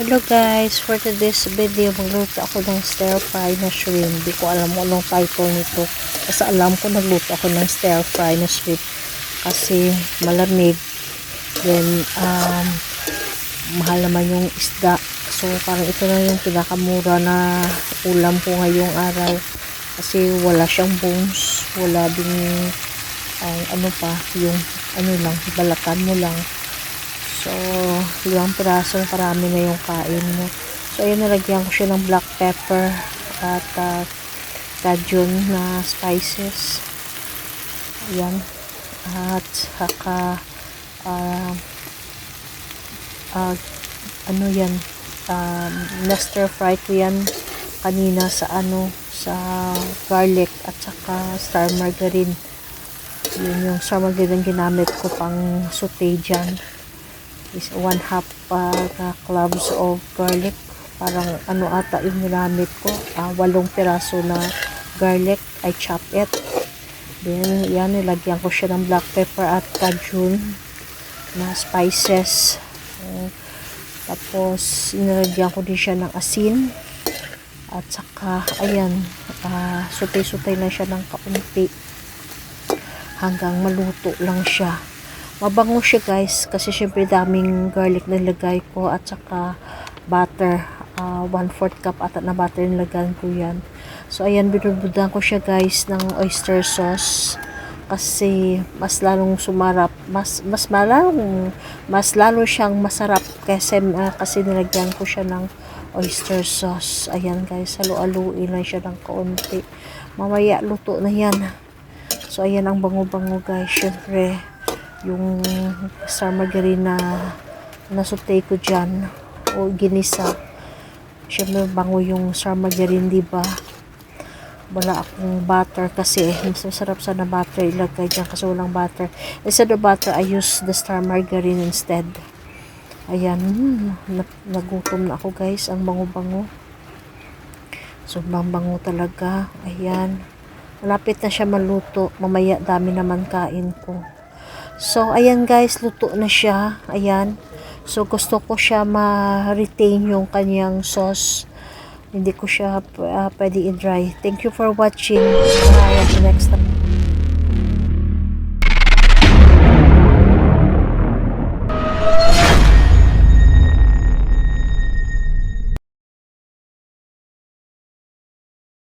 Hello guys, for today's video magluto ako ng stir fry na shrimp. Hindi ko alam mo anong title nito. Kasi alam ko nagluto ako ng stir fry na shrimp kasi malamig. Then mahal naman yung isda. So parang ito na yung pinakamura na ulam ko ngayong araw. Kasi wala siyang bones, wala ding yung balatan mo lang. So, 5 piraso, parami na yung kain mo. So, ayun, nalagyan ko siya ng black pepper at cajun na spices. Ayan. At saka, na-stir fry ko yan kanina sa garlic at saka star margarine. Yun yung star margarine ginamit ko pang saute dyan. Is 1/2 cloves of garlic. Parang ata yung ginamit ko. 8 piraso na garlic. I chop it. Then, yan, nilagyan ko siya ng black pepper at cajun na spices. Tapos, nilagyan ko din siya ng asin. At saka, ayan, sutay-sutay na siya ng kaunti hanggang maluto lang siya. Mabango siya guys kasi syempre daming garlic na nilagay ko at saka butter, 1/4 cup ata na butter nilagyan ko yan. So ayan, binubudan ko siya guys ng oyster sauce kasi mas lalong sumarap, mas lalo siyang masarap kasi nilagyan ko siya ng oyster sauce. Ayan guys, halu-haluin lang siya ng kaunti. Mamaya luto na yan. So ayan ang bango-bango guys, syempre yung star margarine na nasutay ko dyan o ginisa. Syempre bango yung star margarine, diba? Wala akong butter kasi mas masarap sana butter ilagay dyan kasi walang butter. Instead of butter, I use the star margarine instead. Ayan, nagutom na ako guys. Ang bango-bango. Sobrang bango talaga. Ayan, malapit na siya maluto. Mamaya dami naman kain ko. So, ayan guys, luto na siya. Ayan. So, gusto ko siya ma-retain yung kanyang sauce. Hindi ko siya pwede i-dry. Thank you for watching. Bye.